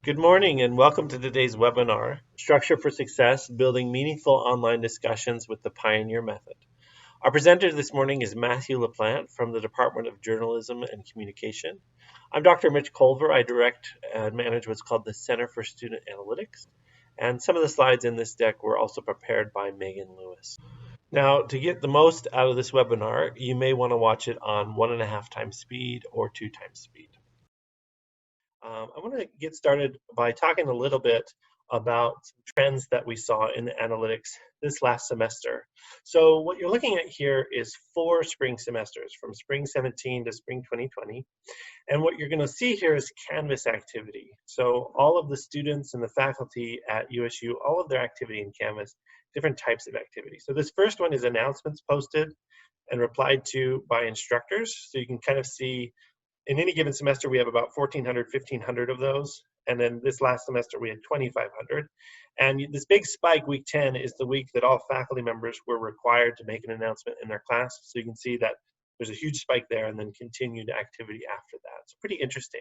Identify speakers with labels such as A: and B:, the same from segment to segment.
A: Good morning and welcome to today's webinar, Structure for Success, Building Meaningful Online Discussions with the Pioneer Method. Our presenter this morning is Matthew LaPlante from the Department of Journalism and Communication. I'm Dr. Mitch Culver. I direct and manage what's called the Center for Student Analytics. And some of the slides in this deck were also prepared by Megan Lewis. Now, to get the most out of this webinar, you may want to watch it on 1.5 times speed or 2 times speed. I want to get started by talking a little bit about some trends that we saw in the analytics this last semester. So what you're looking at here is 4 spring semesters from spring 17 to spring 2020. And what you're going to see here is Canvas activity. So all of the students and the faculty at USU, all of their activity in Canvas, different types of activity. So this first one is announcements posted and replied to by instructors. So you can kind of see in any given semester, we have about 1,400, 1,500 of those. And then this last semester, we had 2,500. And this big spike, week 10, is the week that all faculty members were required to make an announcement in their class. So you can see that there's a huge spike there and then continued activity after that. It's pretty interesting.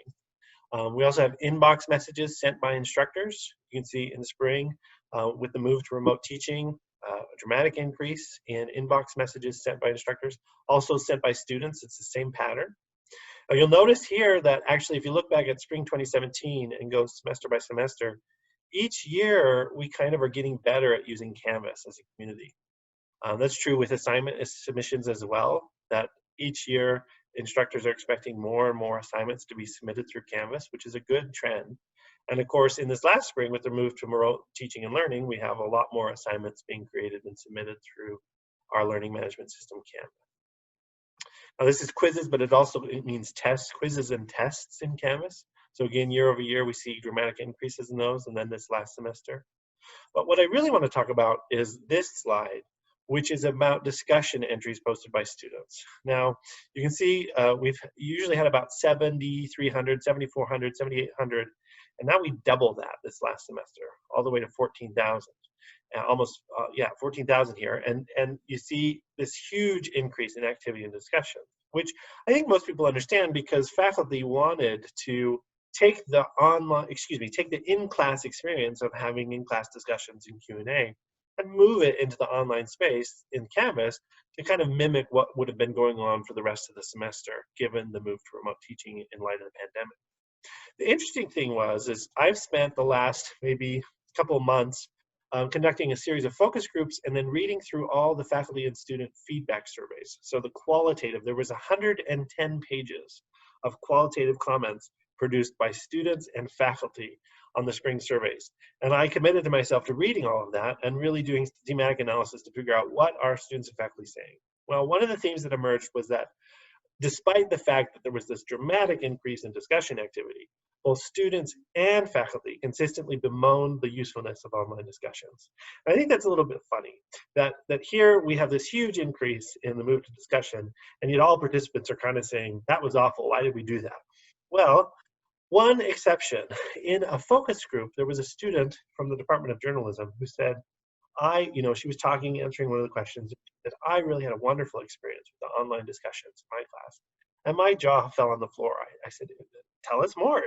A: We also have inbox messages sent by instructors. You can see in the spring, with the move to remote teaching, a dramatic increase in inbox messages sent by instructors, also sent by students. It's the same pattern. You'll notice here that actually, if you look back at spring 2017 and go semester by semester, each year we kind of are getting better at using Canvas as a community. That's true with assignment submissions as well, that each year instructors are expecting more and more assignments to be submitted through Canvas, which is a good trend. And of course, in this last spring, with the move to remote teaching and learning, we have a lot more assignments being created and submitted through our learning management system, Canvas. Now this is quizzes, but it means tests, quizzes and tests in Canvas. So again, year over year, we see dramatic increases in those, and then this last semester. But what I really want to talk about is this slide, which is about discussion entries posted by students. Now, you can see we've usually had about 7,300, 7,400, 7,800, and now we double that this last semester, all the way to 14,000. Almost 14,000 here, and you see this huge increase in activity and discussion, which I think most people understand because faculty wanted to take the in-class experience of having in-class discussions in Q&A and move it into the online space in Canvas to kind of mimic what would have been going on for the rest of the semester, given the move to remote teaching in light of the pandemic. The interesting thing is I've spent the last maybe couple of months conducting a series of focus groups and then reading through all the faculty and student feedback surveys. So the qualitative, there was 110 pages of qualitative comments produced by students and faculty on the spring surveys. And I committed to myself to reading all of that and really doing thematic analysis to figure out what are students and faculty saying. Well, one of the themes that emerged was that despite the fact that there was this dramatic increase in discussion activity, both students and faculty consistently bemoaned the usefulness of online discussions. And I think that's a little bit funny, that here we have this huge increase in the move to discussion, and yet all participants are kind of saying, that was awful, why did we do that? Well, one exception. In a focus group, there was a student from the Department of Journalism who said, she was talking, answering one of the questions, that I really had a wonderful experience with the online discussions in my class. And my jaw fell on the floor. I said, tell us more,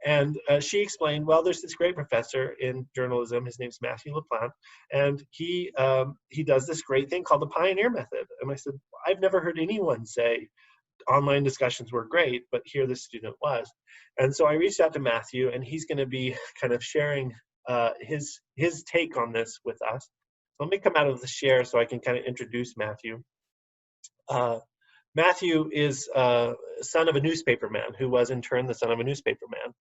A: And she explained, well, there's this great professor in journalism. His name's Matthew LaPlante, and he does this great thing called the Pioneer Method. And I said, I've never heard anyone say online discussions were great, but here this student was. And so I reached out to Matthew, and he's going to be kind of sharing his take on this with us. Let me come out of the share so I can kind of introduce Matthew. Matthew is son of a newspaperman who was in turn the son of a newspaperman.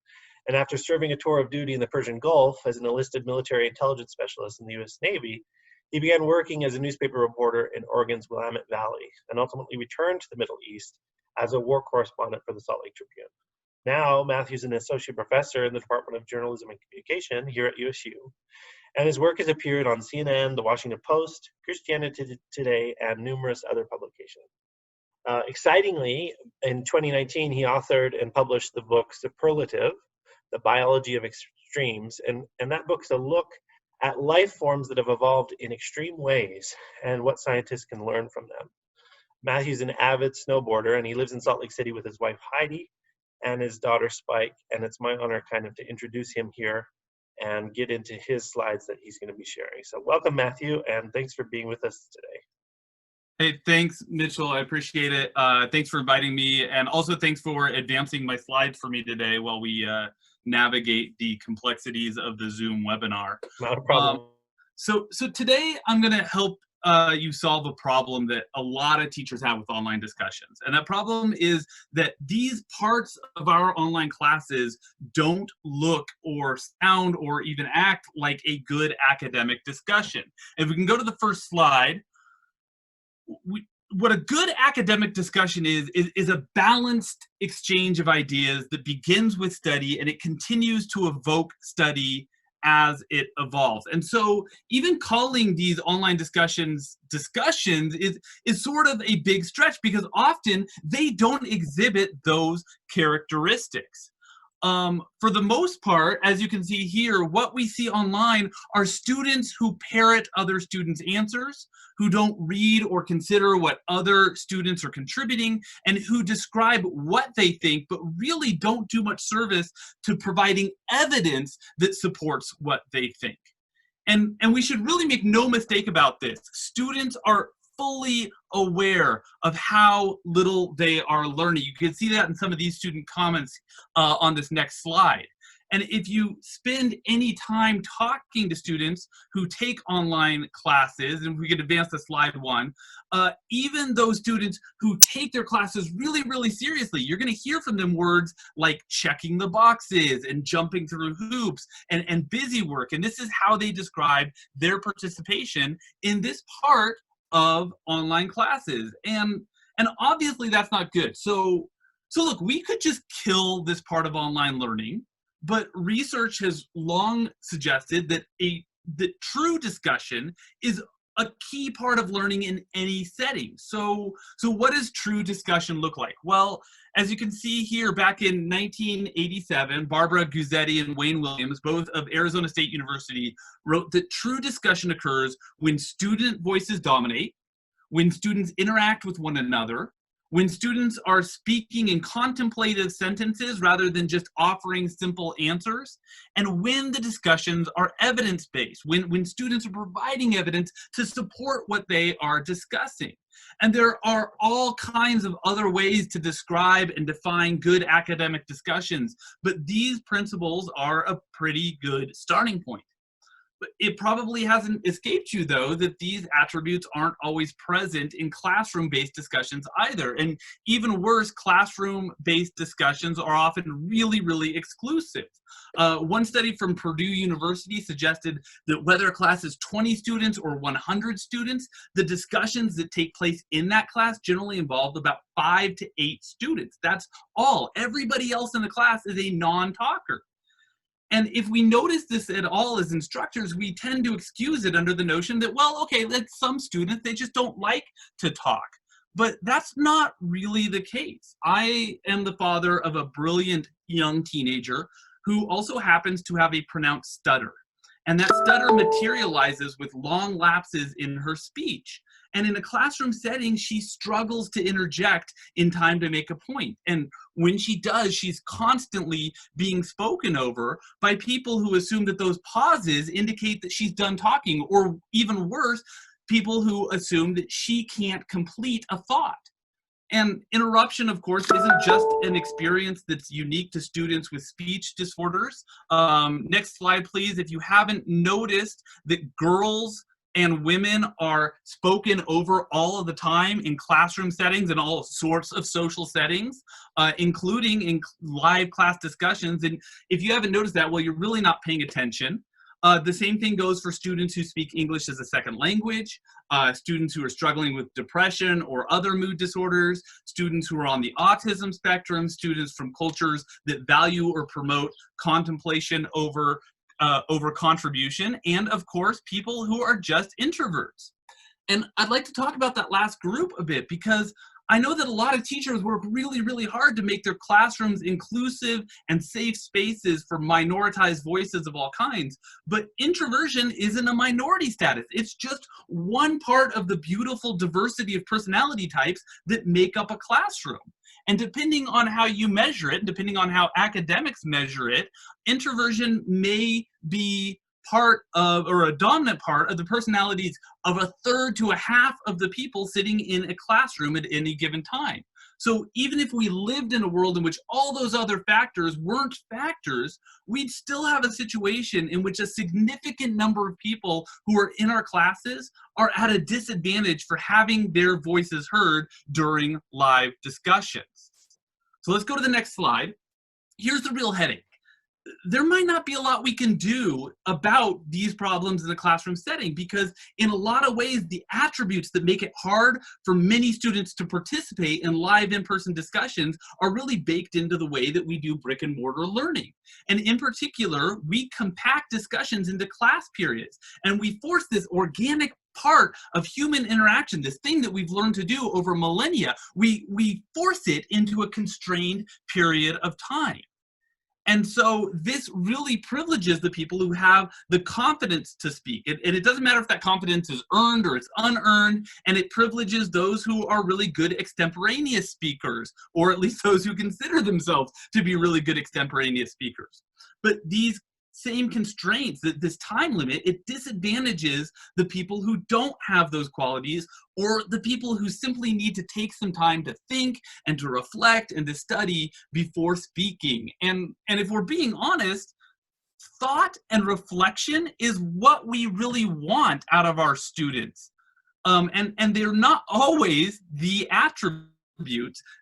A: And after serving a tour of duty in the Persian Gulf as an enlisted military intelligence specialist in the U.S. Navy, he began working as a newspaper reporter in Oregon's Willamette Valley and ultimately returned to the Middle East as a war correspondent for the Salt Lake Tribune. Now, Matthew's an associate professor in the Department of Journalism and Communication here at USU. And his work has appeared on CNN, The Washington Post, Christianity Today, and numerous other publications. Excitingly, in 2019, he authored and published the book Superlative, The Biology of Extremes. And that book's a look at life forms that have evolved in extreme ways and what scientists can learn from them. Matthew's an avid snowboarder, and he lives in Salt Lake City with his wife, Heidi. and his daughter Spike, and it's my honor kind of to introduce him here and get into his slides that he's going to be sharing. So welcome, Matthew, and thanks for being with us today.
B: Hey, thanks, Mitchell. I appreciate it. Thanks for inviting me, and also thanks for advancing my slides for me today while we navigate the complexities of the Zoom webinar.
A: Not a problem.
B: So today I'm going to help you solve a problem that a lot of teachers have with online discussions. And that problem is that these parts of our online classes don't look or sound or even act like a good academic discussion. If we can go to the first slide, what a good academic discussion is a balanced exchange of ideas that begins with study and it continues to evoke study as it evolves. And so even calling these online discussions is sort of a big stretch because often they don't exhibit those characteristics. For the most part, as you can see here, what we see online are students who parrot other students' answers, who don't read or consider what other students are contributing, and who describe what they think, but really don't do much service to providing evidence that supports what they think. And we should really make no mistake about this. Students are fully aware of how little they are learning. You can see that in some of these student comments on this next slide. And if you spend any time talking to students who take online classes, and we could advance to slide 1, even those students who take their classes really, really seriously, you're going to hear from them words like checking the boxes and jumping through hoops and busy work. And this is how they describe their participation in this part of online classes. And obviously that's not good. So look, we could just kill this part of online learning, but research has long suggested that that true discussion is a key part of learning in any setting. So what does true discussion look like? Well, as you can see here, back in 1987, Barbara Guzzetti and Wayne Williams, both of Arizona State University, wrote that true discussion occurs when student voices dominate, when students interact with one another, when students are speaking in contemplative sentences rather than just offering simple answers, and when the discussions are evidence-based, when students are providing evidence to support what they are discussing. And there are all kinds of other ways to describe and define good academic discussions, but these principles are a pretty good starting point. It probably hasn't escaped you, though, that these attributes aren't always present in classroom-based discussions either. And even worse, classroom-based discussions are often really, really exclusive. One study from Purdue University suggested that whether a class is 20 students or 100 students, the discussions that take place in that class generally involve about 5 to 8 students. That's all. Everybody else in the class is a non-talker. And if we notice this at all as instructors, we tend to excuse it under the notion that, well, okay, that's some students, they just don't like to talk. But that's not really the case. I am the father of a brilliant young teenager who also happens to have a pronounced stutter. And that stutter materializes with long lapses in her speech. And in a classroom setting, she struggles to interject in time to make a point. And when she does, she's constantly being spoken over by people who assume that those pauses indicate that she's done talking, or even worse, people who assume that she can't complete a thought. And interruption, of course, isn't just an experience that's unique to students with speech disorders. Next slide, please. If you haven't noticed that girls and women are spoken over all of the time in classroom settings and all sorts of social settings, including in live class discussions. And if you haven't noticed that, well, you're really not paying attention. The same thing goes for students who speak English as a second language, students who are struggling with depression or other mood disorders, students who are on the autism spectrum, students from cultures that value or promote contemplation over contribution, and of course, people who are just introverts. And I'd like to talk about that last group a bit because I know that a lot of teachers work really, really hard to make their classrooms inclusive and safe spaces for minoritized voices of all kinds, but introversion isn't a minority status. It's just one part of the beautiful diversity of personality types that make up a classroom. And depending on how you measure it, depending on how academics measure it, introversion may be part of, or a dominant part of, the personalities of a third to a half of the people sitting in a classroom at any given time. So even if we lived in a world in which all those other factors weren't factors, we'd still have a situation in which a significant number of people who are in our classes are at a disadvantage for having their voices heard during live discussions. So let's go to the next slide. Here's the real headache. There might not be a lot we can do about these problems in the classroom setting, because in a lot of ways, the attributes that make it hard for many students to participate in live in-person discussions are really baked into the way that we do brick and mortar learning. And in particular, we compact discussions into class periods, and we force this organic part of human interaction, this thing that we've learned to do over millennia, we force it into a constrained period of time. And so this really privileges the people who have the confidence to speak. And it doesn't matter if that confidence is earned or it's unearned, and it privileges those who are really good extemporaneous speakers, or at least those who consider themselves to be really good extemporaneous speakers. But these same constraints, this time limit, it disadvantages the people who don't have those qualities, or the people who simply need to take some time to think and to reflect and to study before speaking. And if we're being honest, thought and reflection is what we really want out of our students. And they're not always the attributes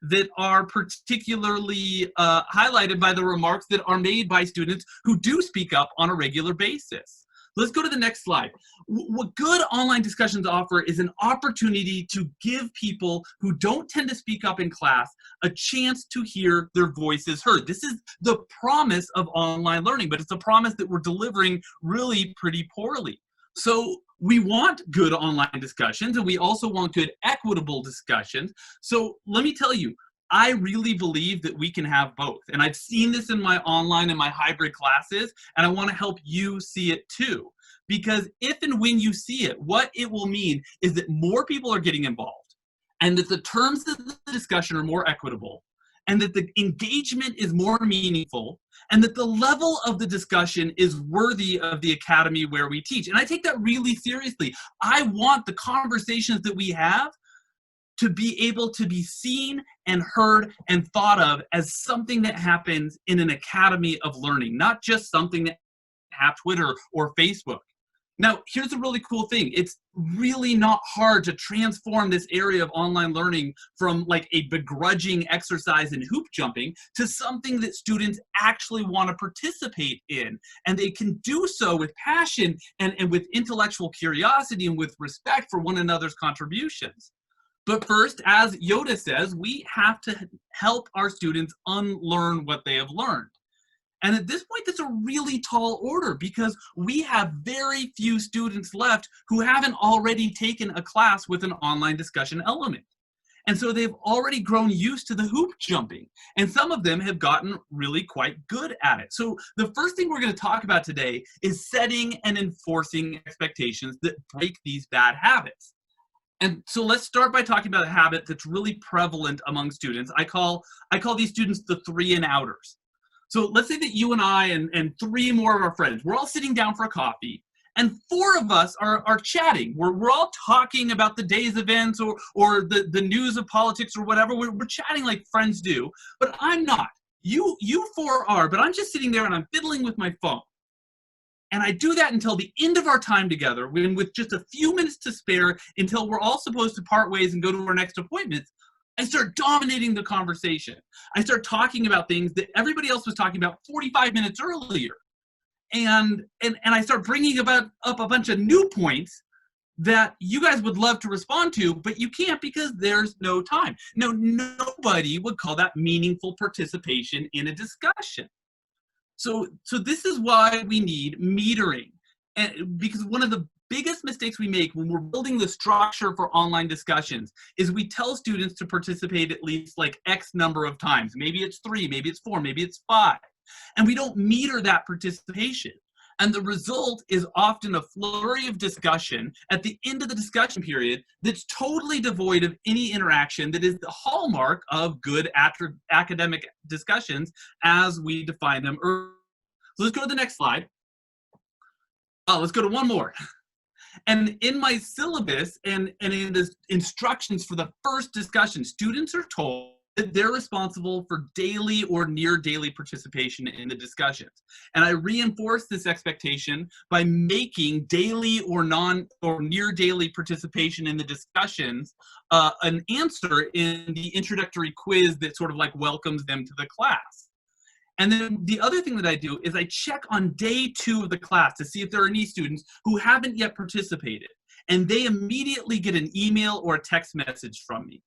B: that are particularly highlighted by the remarks that are made by students who do speak up on a regular basis. Let's go to the next slide. What good online discussions offer is an opportunity to give people who don't tend to speak up in class a chance to hear their voices heard. This is the promise of online learning, but it's a promise that we're delivering really pretty poorly. So we want good online discussions, and we also want good equitable discussions. So let me tell you, I really believe that we can have both. And I've seen this in my online and my hybrid classes, and I want to help you see it too. Because if and when you see it, what it will mean is that more people are getting involved, and that the terms of the discussion are more equitable, and that the engagement is more meaningful, and that the level of the discussion is worthy of the academy where we teach. And I take that really seriously. I want the conversations that we have to be able to be seen and heard and thought of as something that happens in an academy of learning, not just something that happens on Twitter or Facebook. Now, here's a really cool thing. It's really not hard to transform this area of online learning from like a begrudging exercise in hoop jumping to something that students actually want to participate in. And they can do so with passion and with intellectual curiosity and with respect for one another's contributions. But first, as Yoda says, we have to help our students unlearn what they have learned. And at this point, that's a really tall order, because we have very few students left who haven't already taken a class with an online discussion element. And so they've already grown used to the hoop jumping, and some of them have gotten really quite good at it. So the first thing we're going to talk about today is setting and enforcing expectations that break these bad habits. And so let's start by talking about a habit that's really prevalent among students. I call these students the 3 and outers. So let's say that you and I and 3 more of our friends, we're all sitting down for a coffee, and 4 of us are chatting. We're all talking about the day's events or the news of politics or whatever. We're chatting like friends do, but I'm not. You 4 are, but I'm just sitting there and I'm fiddling with my phone. And I do that until the end of our time together, when with just a few minutes to spare until we're all supposed to part ways and go to our next appointments. I start dominating the conversation. I start talking about things that everybody else was talking about 45 minutes earlier. And I start bringing up a bunch of new points that you guys would love to respond to, but you can't because there's no time. Now, nobody would call that meaningful participation in a discussion. So this is why we need metering. And because one of the biggest mistakes we make when we're building the structure for online discussions is we tell students to participate at least like X number of times. Maybe it's 3, maybe it's 4, maybe it's 5. And we don't meter that participation. And the result is often a flurry of discussion at the end of the discussion period that's totally devoid of any interaction that is the hallmark of good academic discussions as we define them earlier. So let's go to the next slide. Let's go to one more. And in my syllabus and in the instructions for the first discussion, students are told that they're responsible for daily or near daily participation in the discussions. And I reinforce this expectation by making daily or near daily participation in the discussions an answer in the introductory quiz that sort of like welcomes them to the class. And then the other thing that I do is I check on day 2 of the class to see if there are any students who haven't yet participated. And they immediately get an email or a text message from me.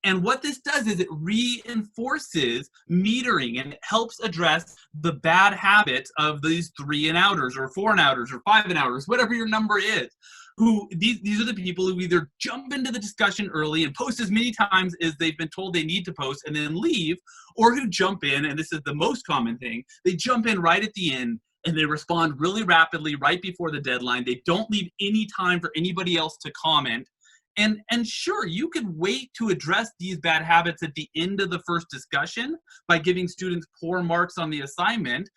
B: And what this does is it reinforces metering and it helps address the bad habits of these 3 and outers or 4 and outers or 5 and outers, whatever your number is. These are the people who either jump into the discussion early and post as many times as they've been told they need to post and then leave, or who jump in, and this is the most common thing, they jump in right at the end and they respond really rapidly right before the deadline. They don't leave any time for anybody else to comment. And sure, you could wait to address these bad habits at the end of the first discussion by giving students poor marks on the assignment.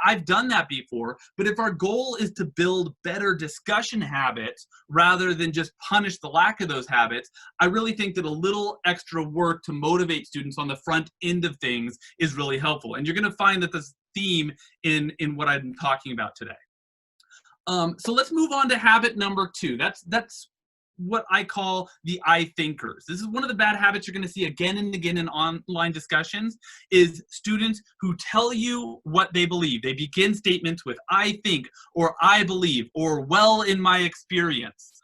B: I've done that before, but if our goal is to build better discussion habits rather than just punish the lack of those habits, I really think that a little extra work to motivate students on the front end of things is really helpful. And you're going to find that this theme in what I'm talking about today. So let's move on to habit number 2. That's what I call the I thinkers. This is one of the bad habits you're going to see again and again in online discussions is students who tell you what they believe. They begin statements with I think or I believe or well in my experience.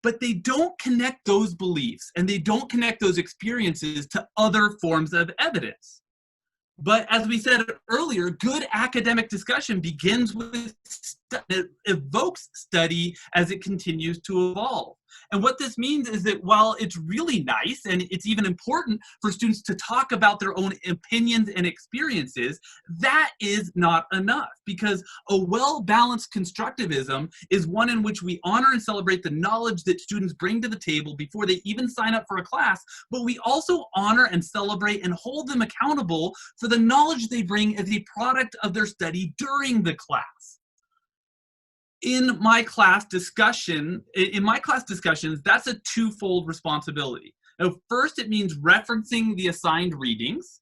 B: But they don't connect those beliefs and they don't connect those experiences to other forms of evidence. But as we said earlier, good academic discussion begins with it evokes study as it continues to evolve. And what this means is that while it's really nice and it's even important for students to talk about their own opinions and experiences, that is not enough, because a well-balanced constructivism is one in which we honor and celebrate the knowledge that students bring to the table before they even sign up for a class, but we also honor and celebrate and hold them accountable for the knowledge they bring as a product of their study during the class. In my class discussions, that's a twofold responsibility. Now, first, it means referencing the assigned readings.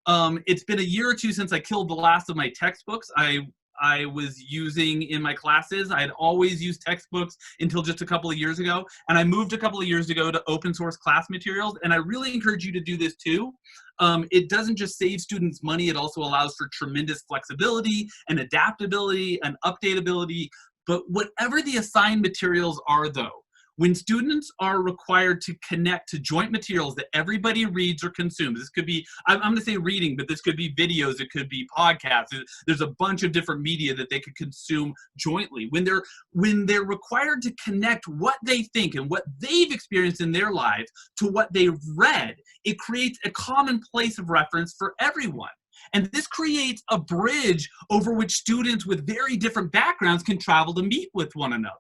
B: It's been a year or two since I killed the last of my textbooks I was using in my classes. I had always used textbooks until just a couple of years ago, and I moved a couple of years ago to open source class materials, and I really encourage you to do this too. It doesn't just save students money, it also allows for tremendous flexibility and adaptability and updatability. But whatever the assigned materials are, though, when students are required to connect to joint materials that everybody reads or consumes, this could be, I'm going to say reading, but this could be videos, it could be podcasts. There's a bunch of different media that they could consume jointly. When they're required to connect what they think and what they've experienced in their lives to what they've read, it creates a common place of reference for everyone. And this creates a bridge over which students with very different backgrounds can travel to meet with one another.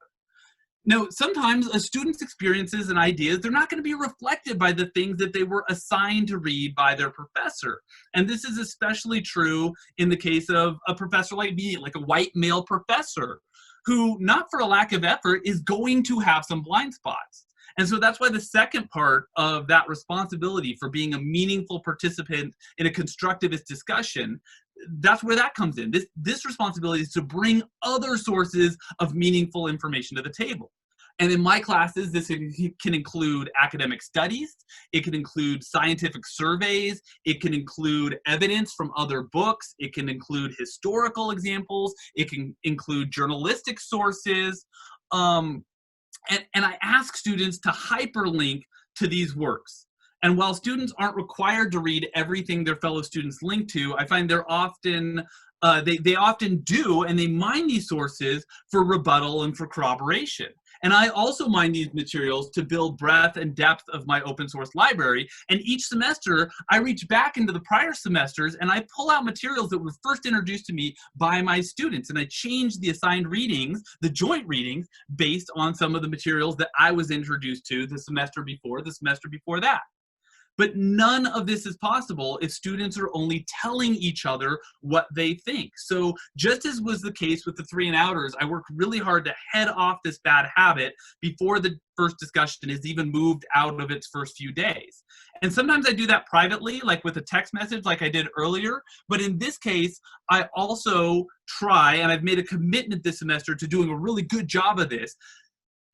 B: Now, sometimes a student's experiences and ideas, they're not going to be reflected by the things that they were assigned to read by their professor. And this is especially true in the case of a professor like me, like a white male professor, who, not for a lack of effort, is going to have some blind spots. And so that's why the second part of that responsibility for being a meaningful participant in a constructivist discussion, that's where that comes in. This responsibility is to bring other sources of meaningful information to the table. And in my classes, this can include academic studies, it can include scientific surveys, it can include evidence from other books, it can include historical examples, it can include journalistic sources. And I ask students to hyperlink to these works. And while students aren't required to read everything their fellow students link to, I find they're often, they often do, and they mine these sources for rebuttal and for corroboration. And I also mine these materials to build breadth and depth of my open source library. And each semester, I reach back into the prior semesters and I pull out materials that were first introduced to me by my students. And I change the assigned readings, the joint readings, based on some of the materials that I was introduced to the semester before that. But none of this is possible if students are only telling each other what they think. So just as was the case with the 3 and outers, I worked really hard to head off this bad habit before the first discussion is even moved out of its first few days. And sometimes I do that privately, like with a text message like I did earlier. But in this case, I also try, and I've made a commitment this semester to doing a really good job of this,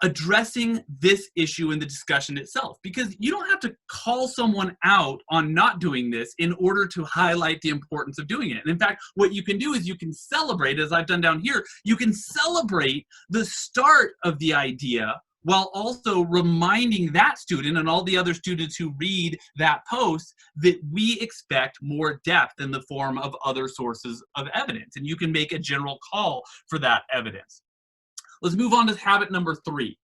B: addressing this issue in the discussion itself, because you don't have to call someone out on not doing this in order to highlight the importance of doing it. And in fact, what you can do is you can celebrate, as I've done down here, you can celebrate the start of the idea while also reminding that student and all the other students who read that post that we expect more depth in the form of other sources of evidence. And you can make a general call for that evidence. Let's move on to habit number 3.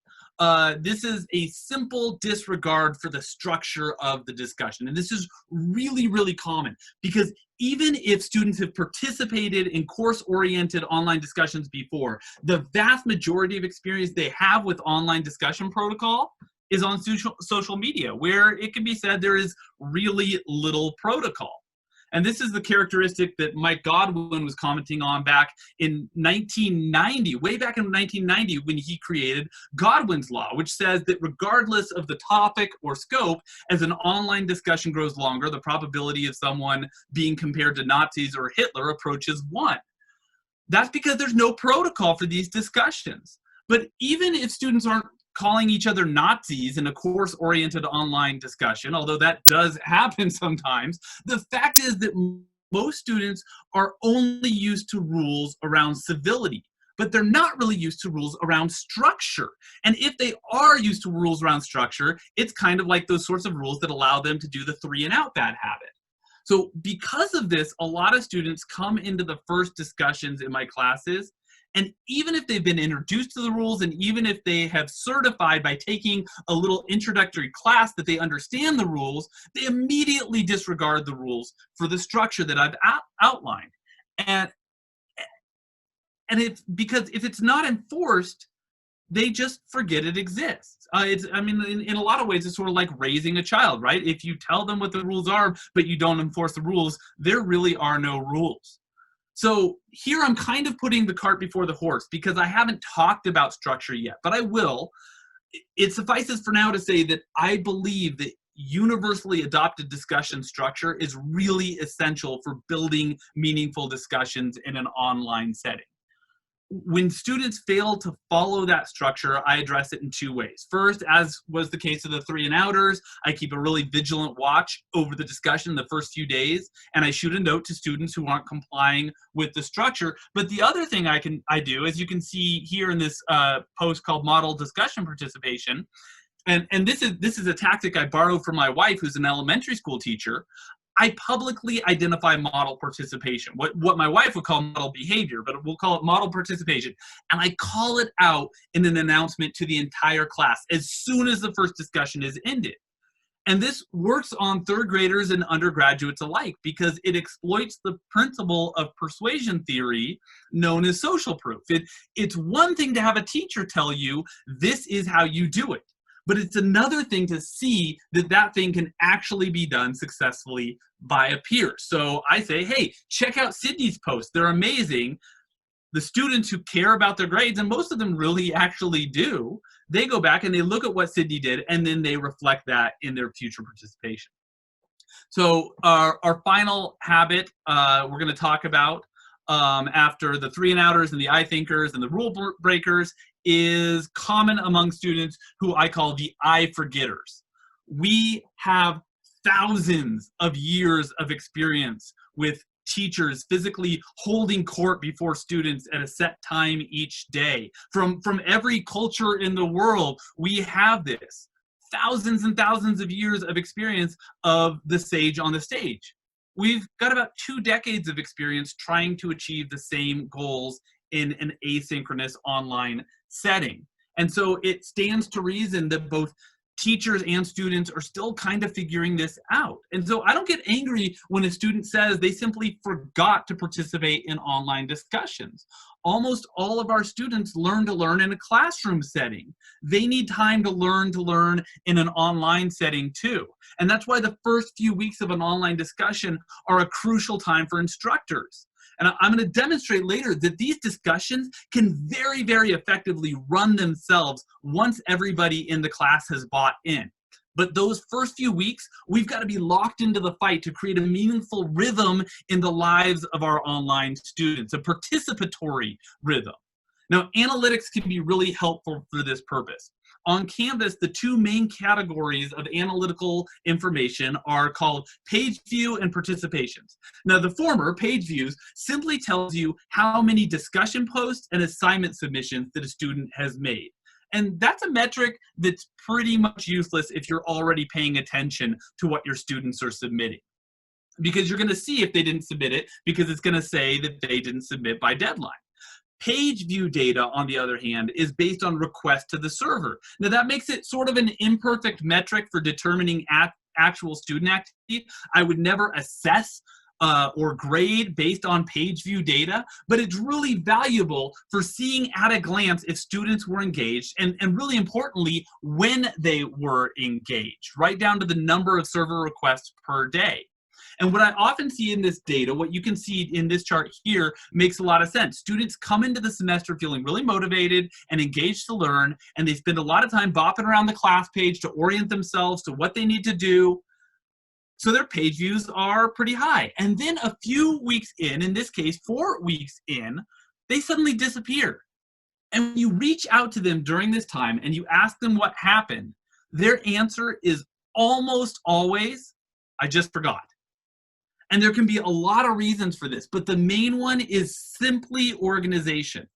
B: This is a simple disregard for the structure of the discussion. And this is really, really common because even if students have participated in course-oriented online discussions before, the vast majority of experience they have with online discussion protocol is on social media, where it can be said there is really little protocol. And this is the characteristic that Mike Godwin was commenting on back in 1990, way back in 1990, when he created Godwin's Law, which says that regardless of the topic or scope, as an online discussion grows longer, the probability of someone being compared to Nazis or Hitler approaches 1. That's because there's no protocol for these discussions. But even if students aren't calling each other Nazis in a course-oriented online discussion, although that does happen sometimes, the fact is that most students are only used to rules around civility, but they're not really used to rules around structure. And if they are used to rules around structure, it's kind of like those sorts of rules that allow them to do the 3 and out bad habit. So because of this, a lot of students come into the first discussions in my classes, and even if they've been introduced to the rules, and even if they have certified by taking a little introductory class that they understand the rules, they immediately disregard the rules for the structure that I've outlined. And it's because if it's not enforced, they just forget it exists. In a lot of ways, it's sort of like raising a child, right? If you tell them what the rules are, but you don't enforce the rules, there really are no rules. So here I'm kind of putting the cart before the horse because I haven't talked about structure yet, but I will. It suffices for now to say that I believe that universally adopted discussion structure is really essential for building meaningful discussions in an online setting. When students fail to follow that structure, I address it in 2 ways. First, as was the case of the 3 and outers, I keep a really vigilant watch over the discussion the first few days, and I shoot a note to students who aren't complying with the structure. But the other thing I do, as you can see here in this post called Model Discussion Participation, and this is a tactic I borrowed from my wife, who's an elementary school teacher. I publicly identify model participation, what my wife would call model behavior, but we'll call it model participation. And I call it out in an announcement to the entire class as soon as the first discussion is ended. And this works on 3rd graders and undergraduates alike because it exploits the principle of persuasion theory known as social proof. It's one thing to have a teacher tell you, this is how you do it. But it's another thing to see that that thing can actually be done successfully by a peer. So I say, hey, check out Sydney's posts. They're amazing. The students who care about their grades, and most of them really actually do, they go back and they look at what Sydney did, and then they reflect that in their future participation. So our final habit we're going to talk about after the 3 and outers and the I thinkers and the rule breakers is common among students who I call the I forgetters. We have thousands of years of experience with teachers physically holding court before students at a set time each day. From every culture in the world, we have this. Thousands and thousands of years of experience of the sage on the stage. We've got about 2 decades of experience trying to achieve the same goals in an asynchronous online setting. And so it stands to reason that both teachers and students are still kind of figuring this out. And so I don't get angry when a student says they simply forgot to participate in online discussions. Almost all of our students learn to learn in a classroom setting. They need time to learn in an online setting too. And that's why the first few weeks of an online discussion are a crucial time for instructors. And I'm going to demonstrate later that these discussions can very, very effectively run themselves once everybody in the class has bought in. But those first few weeks, we've got to be locked into the fight to create a meaningful rhythm in the lives of our online students, a participatory rhythm. Now, analytics can be really helpful for this purpose. On Canvas, the two main categories of analytical information are called page view and participations. Now, the former, page views, simply tells you how many discussion posts and assignment submissions that a student has made. And that's a metric that's pretty much useless if you're already paying attention to what your students are submitting, because you're going to see if they didn't submit it, because it's going to say that they didn't submit by deadline. Page view data, on the other hand, is based on request to the server. Now, that makes it sort of an imperfect metric for determining actual student activity. I would never assess or grade based on page view data, but it's really valuable for seeing at a glance if students were engaged, and really importantly, when they were engaged, right down to the number of server requests per day. And what I often see in this data, what you can see in this chart here, makes a lot of sense. Students come into the semester feeling really motivated and engaged to learn, and they spend a lot of time bopping around the class page to orient themselves to what they need to do. So their page views are pretty high. And then a few weeks in this case, 4 weeks in, they suddenly disappear. And when you reach out to them during this time and you ask them what happened, their answer is almost always, I just forgot. And there can be a lot of reasons for this, but the main one is simply organization.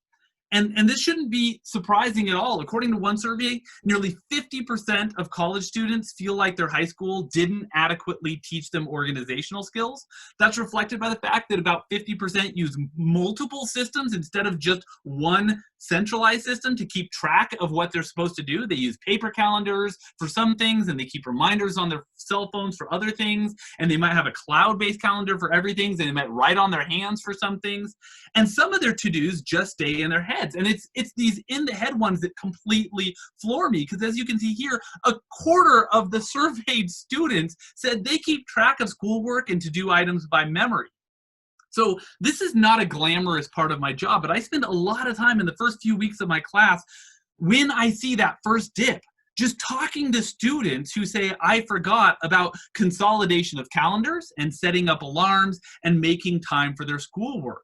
B: And this shouldn't be surprising at all. According to one survey, nearly 50% of college students feel like their high school didn't adequately teach them organizational skills. That's reflected by the fact that about 50% use multiple systems instead of just one centralized system to keep track of what they're supposed to do. They use paper calendars for some things, and they keep reminders on their cell phones for other things, and they might have a cloud-based calendar for everything, and they might write on their hands for some things. And some of their to-dos just stay in their heads. And it's these in-the-head ones that completely floor me, because as you can see here, a quarter of the surveyed students said they keep track of schoolwork and to-do items by memory. So this is not a glamorous part of my job, but I spend a lot of time in the first few weeks of my class when I see that first dip, just talking to students who say, I forgot, about consolidation of calendars and setting up alarms and making time for their schoolwork.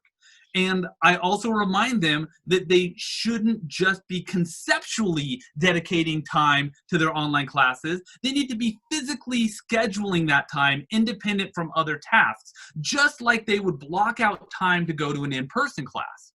B: And I also remind them that they shouldn't just be conceptually dedicating time to their online classes. They need to be physically scheduling that time independent from other tasks, just like they would block out time to go to an in-person class.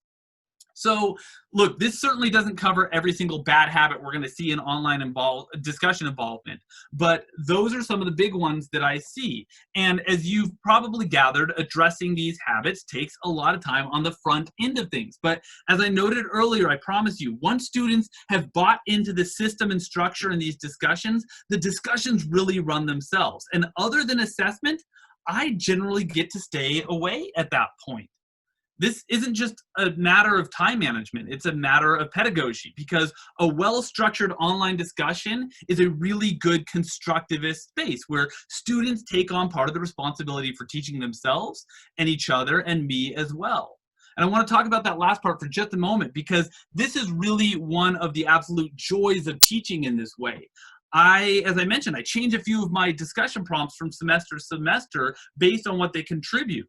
B: So look, this certainly doesn't cover every single bad habit we're going to see in online discussion involvement, but those are some of the big ones that I see. And as you've probably gathered, addressing these habits takes a lot of time on the front end of things. But as I noted earlier, I promise you, once students have bought into the system and structure in these discussions, the discussions really run themselves. And other than assessment, I generally get to stay away at that point. This isn't just a matter of time management, it's a matter of pedagogy, because a well-structured online discussion is a really good constructivist space where students take on part of the responsibility for teaching themselves and each other and me as well. And I want to talk about that last part for just a moment, because this is really one of the absolute joys of teaching in this way. As I mentioned, I change a few of my discussion prompts from semester to semester based on what they contribute.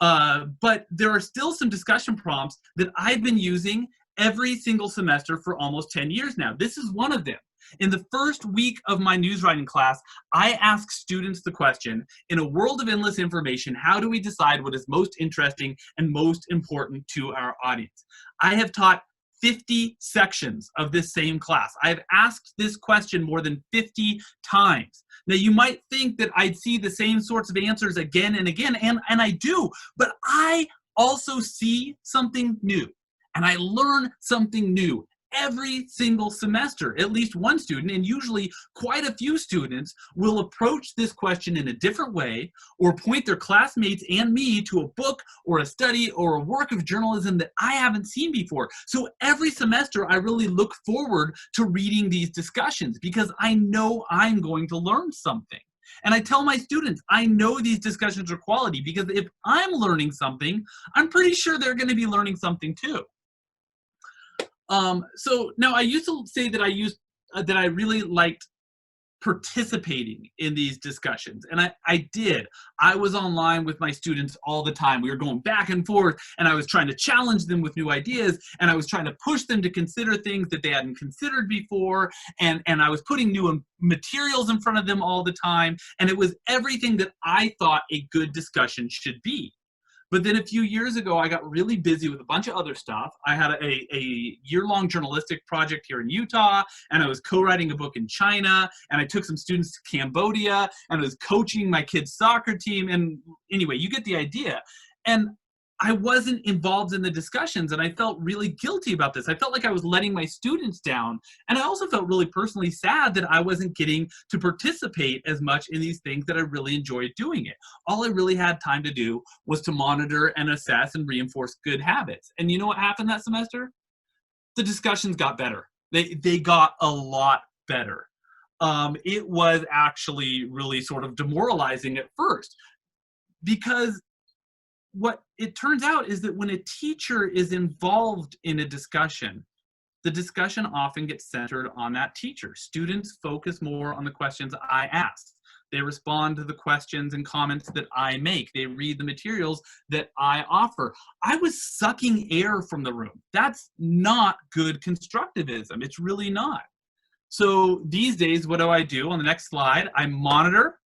B: But there are still some discussion prompts that I've been using every single semester for almost 10 years now. This is one of them. In the first week of my news writing class, I asked students the question, in a world of endless information, how do we decide what is most interesting and most important to our audience? I have taught 50 sections of this same class. I've asked this question more than 50 times. Now, you might think that I'd see the same sorts of answers again and again, and I do, but I also see something new, and I learn something new every single semester, at least one student, and usually quite a few students, will approach this question in a different way or point their classmates and me to a book or a study or a work of journalism that I haven't seen before. So every semester, I really look forward to reading these discussions because I know I'm going to learn something. And I tell my students, I know these discussions are quality because if I'm learning something, I'm pretty sure they're going to be learning something too. So now I used to say that I really liked participating in these discussions, and I did. I was online with my students all the time. We were going back and forth, and I was trying to challenge them with new ideas, and I was trying to push them to consider things that they hadn't considered before, and I was putting new materials in front of them all the time, and it was everything that I thought a good discussion should be. But then a few years ago, I got really busy with a bunch of other stuff. I had a year-long journalistic project here in Utah, and I was co-writing a book in China, and I took some students to Cambodia, and I was coaching my kids' soccer team. And anyway, you get the idea. And I wasn't involved in the discussions, and I felt really guilty about this. I felt like I was letting my students down, and I also felt really personally sad that I wasn't getting to participate as much in these things that I really enjoyed doing it. All I really had time to do was to monitor and assess and reinforce good habits. And you know what happened that semester? The discussions got better. They got a lot better. It was actually really sort of demoralizing at first because what it turns out is that when a teacher is involved in a discussion, the discussion often gets centered on that teacher. Students focus more on the questions I ask. They respond to the questions and comments that I make. They read the materials that I offer. I was sucking air from the room. That's not good constructivism. It's really not. So these days, what do? On the next slide, I monitor,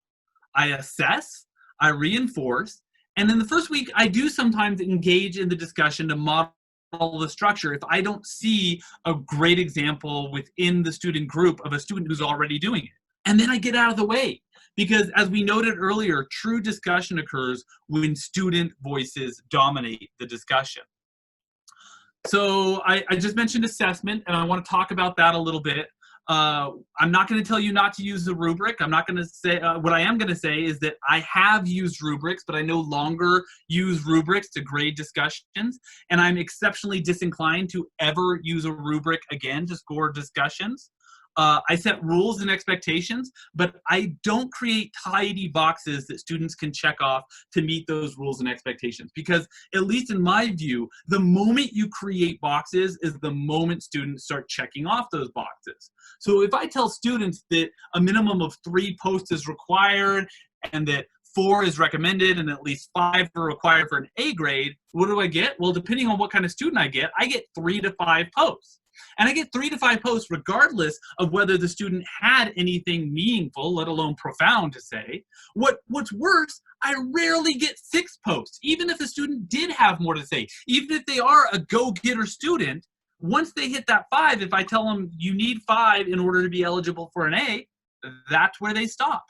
B: I assess, I reinforce, and in the first week, I do sometimes engage in the discussion to model the structure if I don't see a great example within the student group of a student who's already doing it. And then I get out of the way because, as we noted earlier, true discussion occurs when student voices dominate the discussion. So I just mentioned assessment, and I want to talk about that a little bit. I'm not going to tell you not to use the rubric. I'm not going to say, what I am going to say is that I have used rubrics, but I no longer use rubrics to grade discussions. And I'm exceptionally disinclined to ever use a rubric again to score discussions. I set rules and expectations, but I don't create tidy boxes that students can check off to meet those rules and expectations. Because at least in my view, the moment you create boxes is the moment students start checking off those boxes. So if I tell students that a minimum of 3 posts is required and that 4 is recommended and at least 5 are required for an A grade, what do I get? Well, depending on what kind of student I get 3 to 5 posts. And I get 3 to 5 posts regardless of whether the student had anything meaningful, let alone profound, to say. What's worse, I rarely get 6 posts, even if the student did have more to say. Even if they are a go-getter student, once they hit that 5, if I tell them you need 5 in order to be eligible for an A, that's where they stop.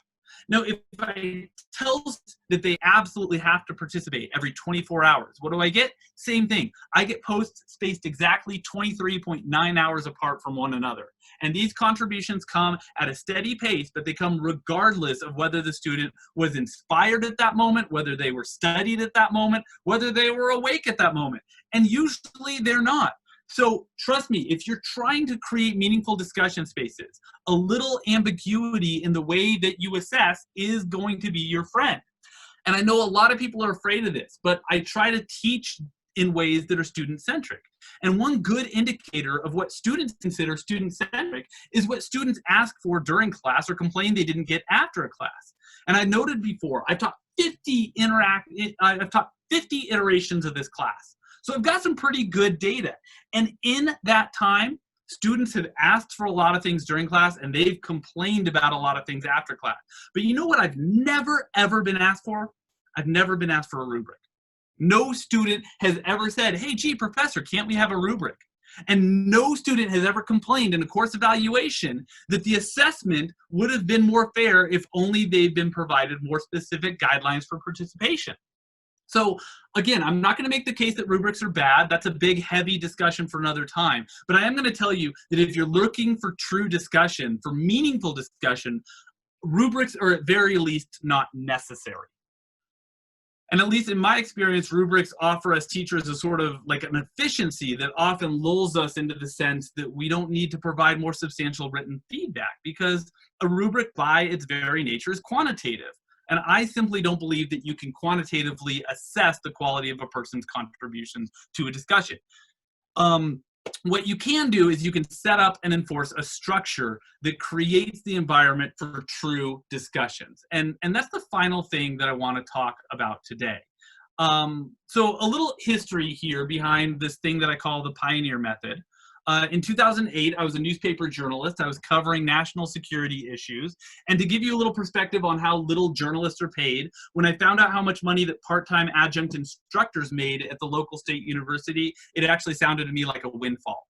B: Now, if I tell them that they absolutely have to participate every 24 hours, what do I get? Same thing. I get posts spaced exactly 23.9 hours apart from one another. And these contributions come at a steady pace, but they come regardless of whether the student was inspired at that moment, whether they were studied at that moment, whether they were awake at that moment. And usually they're not. So trust me, if you're trying to create meaningful discussion spaces, a little ambiguity in the way that you assess is going to be your friend. And I know a lot of people are afraid of this, but I try to teach in ways that are student-centric. And one good indicator of what students consider student-centric is what students ask for during class or complain they didn't get after a class. And I noted before, I've taught 50 iterations of this class. So I've got some pretty good data. And in that time, students have asked for a lot of things during class and they've complained about a lot of things after class. But you know what I've never, ever been asked for? I've never been asked for a rubric. No student has ever said, hey, gee, professor, can't we have a rubric? And no student has ever complained in a course evaluation that the assessment would have been more fair if only they'd been provided more specific guidelines for participation. So again, I'm not going to make the case that rubrics are bad. That's a big, heavy discussion for another time. But I am going to tell you that if you're looking for true discussion, for meaningful discussion, rubrics are at very least not necessary. And at least in my experience, rubrics offer us teachers a sort of like an efficiency that often lulls us into the sense that we don't need to provide more substantial written feedback, because a rubric by its very nature is quantitative. And I simply don't believe that you can quantitatively assess the quality of a person's contributions to a discussion. What you can do is you can set up and enforce a structure that creates the environment for true discussions. And that's the final thing that I want to talk about today. So a little history here behind this thing that I call the pioneer method. In 2008, I was a newspaper journalist. I was covering national security issues. And to give you a little perspective on how little journalists are paid, when I found out how much money that part-time adjunct instructors made at the local state university, it actually sounded to me like a windfall.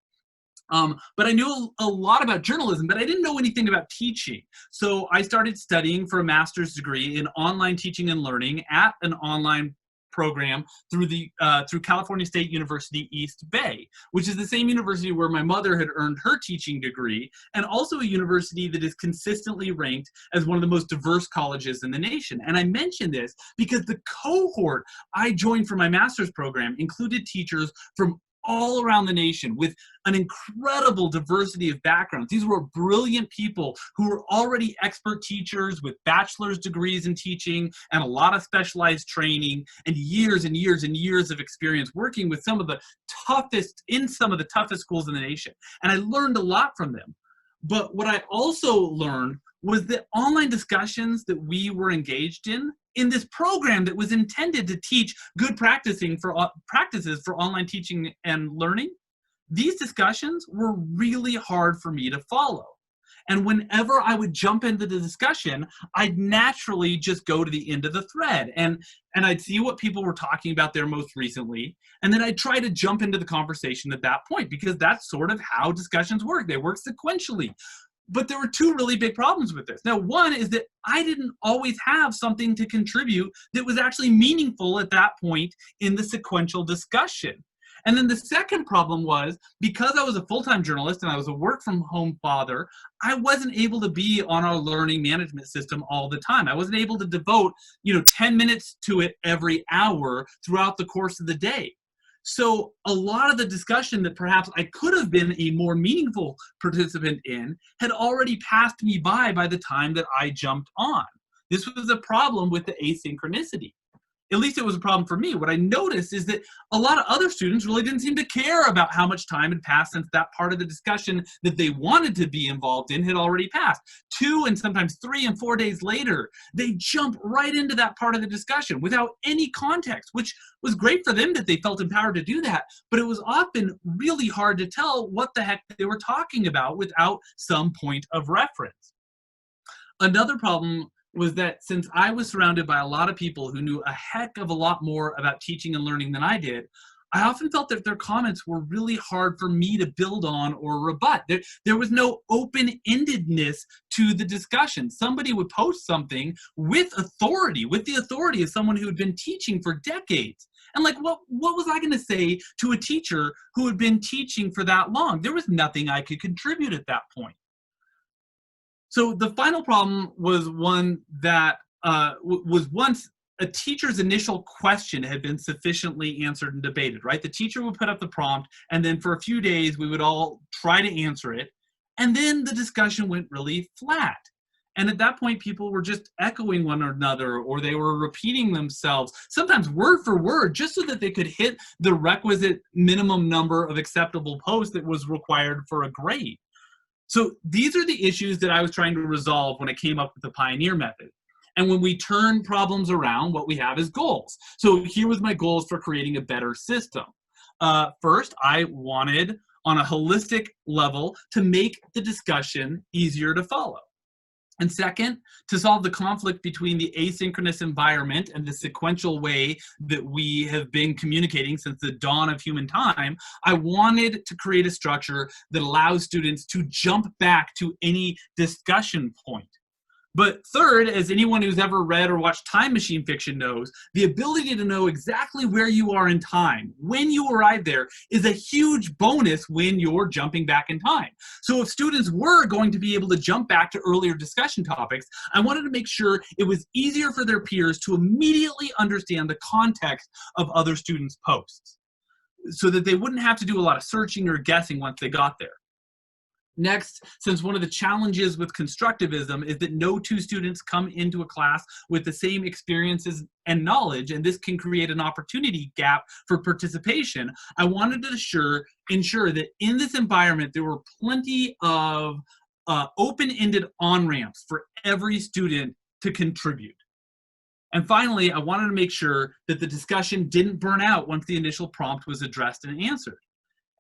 B: But I knew a lot about journalism, but I didn't know anything about teaching. So I started studying for a master's degree in online teaching and learning at an online program through California State University East Bay, which is the same university where my mother had earned her teaching degree, and also a university that is consistently ranked as one of the most diverse colleges in the nation. And I mention this because the cohort I joined for my master's program included teachers from all around the nation with an incredible diversity of backgrounds. These were brilliant people who were already expert teachers with bachelor's degrees in teaching and a lot of specialized training and years and years and years of experience working with some of the toughest schools in the nation. And I learned a lot from them. But what I also learned was that online discussions that we were engaged in this program that was intended to teach good practices for online teaching and learning, these discussions were really hard for me to follow. And whenever I would jump into the discussion, I'd naturally just go to the end of the thread and I'd see what people were talking about there most recently. And then I'd try to jump into the conversation at that point, because that's sort of how discussions work. They work sequentially. But there were two really big problems with this. Now, one is that I didn't always have something to contribute that was actually meaningful at that point in the sequential discussion. And then the second problem was, because I was a full-time journalist and I was a work-from-home father, I wasn't able to be on our learning management system all the time. I wasn't able to devote, 10 minutes to it every hour throughout the course of the day. So a lot of the discussion that perhaps I could have been a more meaningful participant in had already passed me by the time that I jumped on. This was a problem with the asynchronicity. At least it was a problem for me. What I noticed is that a lot of other students really didn't seem to care about how much time had passed since that part of the discussion that they wanted to be involved in had already passed. 2 and sometimes 3 and 4 days later, they jump right into that part of the discussion without any context, which was great for them that they felt empowered to do that, but it was often really hard to tell what the heck they were talking about without some point of reference. Another problem was that since I was surrounded by a lot of people who knew a heck of a lot more about teaching and learning than I did, I often felt that their comments were really hard for me to build on or rebut. There was no open-endedness to the discussion. Somebody would post something with the authority of someone who had been teaching for decades. And like, what was I going to say to a teacher who had been teaching for that long? There was nothing I could contribute at that point. So the final problem was one that was once a teacher's initial question had been sufficiently answered and debated, right? The teacher would put up the prompt, and then for a few days, we would all try to answer it. And then the discussion went really flat. And at that point, people were just echoing one another, or they were repeating themselves, sometimes word for word, just so that they could hit the requisite minimum number of acceptable posts that was required for a grade. So these are the issues that I was trying to resolve when I came up with the pioneer method. And when we turn problems around, what we have is goals. So here was my goals for creating a better system. First, I wanted, on a holistic level, to make the discussion easier to follow. And second, to solve the conflict between the asynchronous environment and the sequential way that we have been communicating since the dawn of human time, I wanted to create a structure that allows students to jump back to any discussion point. But third, as anyone who's ever read or watched time machine fiction knows, the ability to know exactly where you are in time, when you arrive there, is a huge bonus when you're jumping back in time. So if students were going to be able to jump back to earlier discussion topics, I wanted to make sure it was easier for their peers to immediately understand the context of other students' posts, so that they wouldn't have to do a lot of searching or guessing once they got there. Next, since one of the challenges with constructivism is that no two students come into a class with the same experiences and knowledge, and this can create an opportunity gap for participation, I wanted to ensure that in this environment there were plenty of open-ended on-ramps for every student to contribute. And finally, I wanted to make sure that the discussion didn't burn out once the initial prompt was addressed and answered.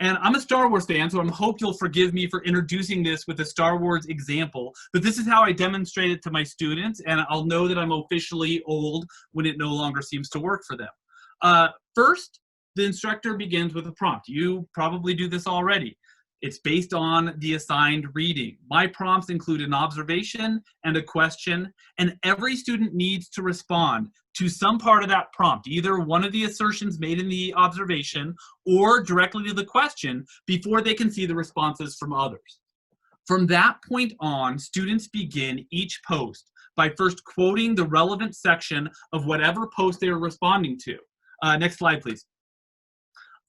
B: And I'm a Star Wars fan, so I hope you'll forgive me for introducing this with a Star Wars example, but this is how I demonstrate it to my students, and I'll know that I'm officially old when it no longer seems to work for them. First, the instructor begins with a prompt. You probably do this already. It's based on the assigned reading. My prompts include an observation and a question, and every student needs to respond to some part of that prompt, either one of the assertions made in the observation or directly to the question before they can see the responses from others. From that point on, students begin each post by first quoting the relevant section of whatever post they are responding to. Next slide, please.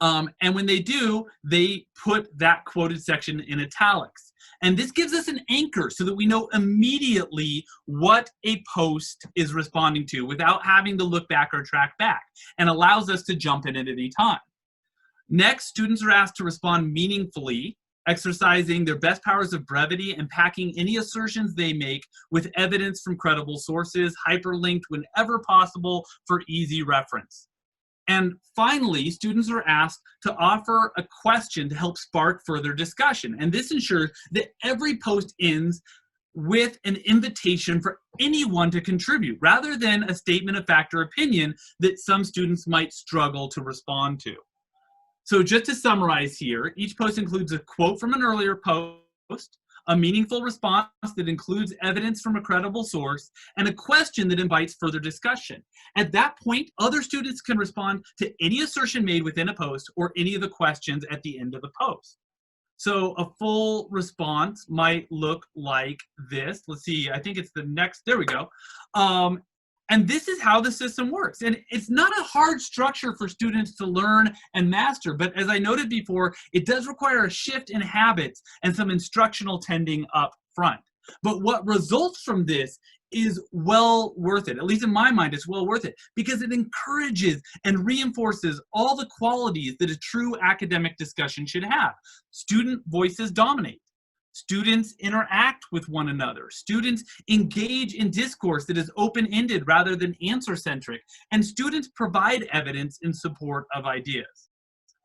B: And when they do, they put that quoted section in italics. And this gives us an anchor so that we know immediately what a post is responding to without having to look back or track back, and allows us to jump in at any time. Next, students are asked to respond meaningfully, exercising their best powers of brevity and packing any assertions they make with evidence from credible sources, hyperlinked whenever possible for easy reference. And finally, students are asked to offer a question to help spark further discussion. And this ensures that every post ends with an invitation for anyone to contribute, rather than a statement of fact or opinion that some students might struggle to respond to. So just to summarize here, each post includes a quote from an earlier post, a meaningful response that includes evidence from a credible source, and a question that invites further discussion. At that point, other students can respond to any assertion made within a post or any of the questions at the end of the post. So a full response might look like this. Let's see, I think it's the next, there we go. And this is how the system works. And it's not a hard structure for students to learn and master, but as I noted before, it does require a shift in habits and some instructional tending up front. But what results from this is well worth it. At least in my mind, it's well worth it, because it encourages and reinforces all the qualities that a true academic discussion should have. Student voices dominate. Students interact with one another. Students engage in discourse that is open-ended rather than answer-centric. And students provide evidence in support of ideas.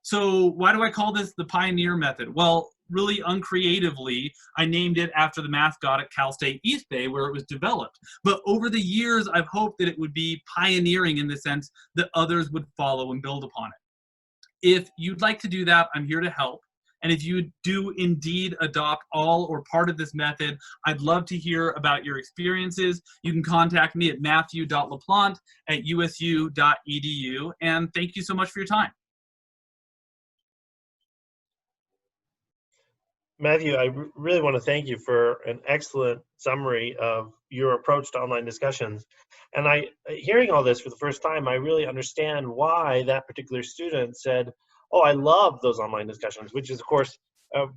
B: So why do I call this the pioneer method? Well, really uncreatively, I named it after the math god at Cal State East Bay, where it was developed. But over the years, I've hoped that it would be pioneering in the sense that others would follow and build upon it. If you'd like to do that, I'm here to help. And if you do indeed adopt all or part of this method, I'd love to hear about your experiences. You can contact me at matthew.laplante@usu.edu. And thank you so much for your time.
A: Matthew, I really want to thank you for an excellent summary of your approach to online discussions. And hearing all this for the first time, I really understand why that particular student said, oh, I love those online discussions, which is, of course,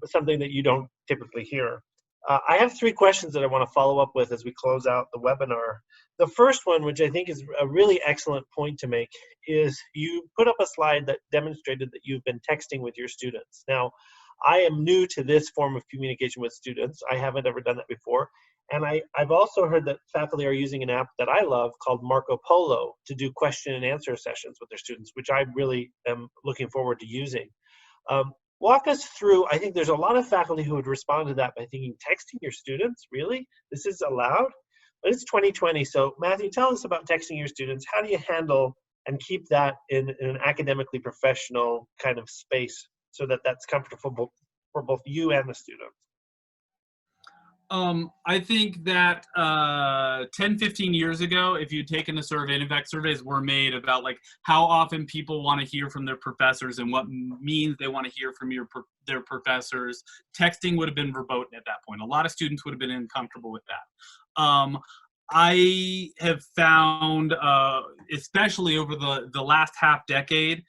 A: something that you don't typically hear. I have 3 questions that I want to follow up with as we close out the webinar. The first one, which I think is a really excellent point to make, is you put up a slide that demonstrated that you've been texting with your students. Now, I am new to this form of communication with students. I haven't ever done that before. And I've also heard that faculty are using an app that I love called Marco Polo to do question and answer sessions with their students, which I really am looking forward to using. Walk us through, I think there's a lot of faculty who would respond to that by thinking, texting your students, really? This is allowed? But it's 2020, so Matthew, tell us about texting your students. How do you handle and keep that in an academically professional kind of space so that that's comfortable for both you and the students?
B: I think that 10, 15 years ago, if you'd taken a survey, and in fact, surveys were made about like how often people want to hear from their professors and what means they want to hear from their professors, texting would have been verboten at that point. A lot of students would have been uncomfortable with that. I have found, especially over the last half decade,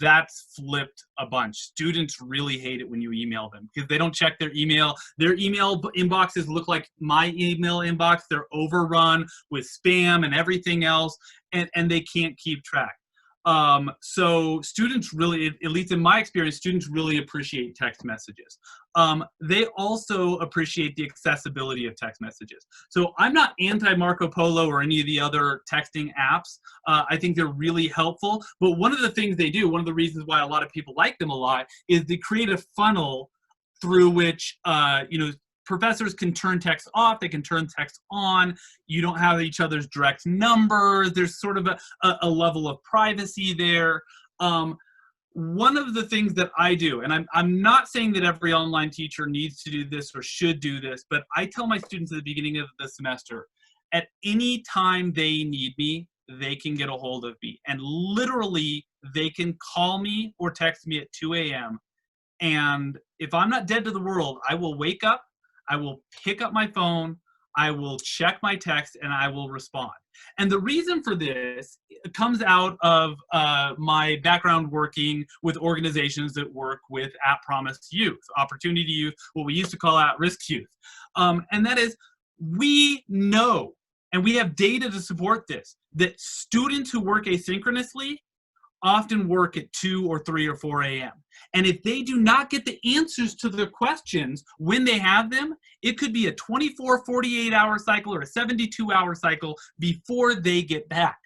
B: that's flipped a bunch. Students really hate it when you email them because they don't check their email. Their email inboxes look like my email inbox. They're overrun with spam and everything else, and they can't keep track. So students really, at least in my experience, students really appreciate text messages. They also appreciate the accessibility of text messages. So I'm not anti-Marco Polo or any of the other texting apps. I think they're really helpful. But one of the things they do, one of the reasons why a lot of people like them a lot, is they create a funnel through which, professors can turn text off, they can turn text on, you don't have each other's direct numbers, there's sort of a level of privacy there. One of the things that I do, and I'm not saying that every online teacher needs to do this or should do this, but I tell my students at the beginning of the semester, at any time they need me, they can get a hold of me. And literally, they can call me or text me at 2 a.m. And if I'm not dead to the world, I will wake up, I will pick up my phone, I will check my text, and I will respond. And the reason for this comes out of my background working with organizations that work with at-promise youth, opportunity youth, what we used to call at-risk youth. And that is, we know, and we have data to support this, that students who work asynchronously often work at 2 or 3 or 4 a.m. And if they do not get the answers to their questions when they have them, it could be a 24, 48-hour cycle or a 72-hour cycle before they get back.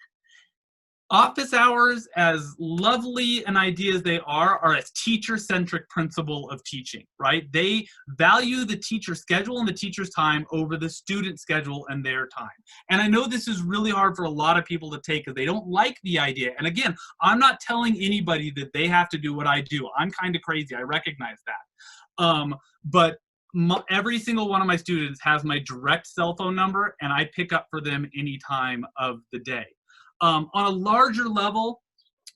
B: Office hours, as lovely an idea as they are a teacher-centric principle of teaching, right? They value the teacher's schedule and the teacher's time over the student schedule and their time. And I know this is really hard for a lot of people to take because they don't like the idea. And again, I'm not telling anybody that they have to do what I do. I'm kind of crazy. I recognize that. But every single one of my students has my direct cell phone number, and I pick up for them any time of the day. On a larger level,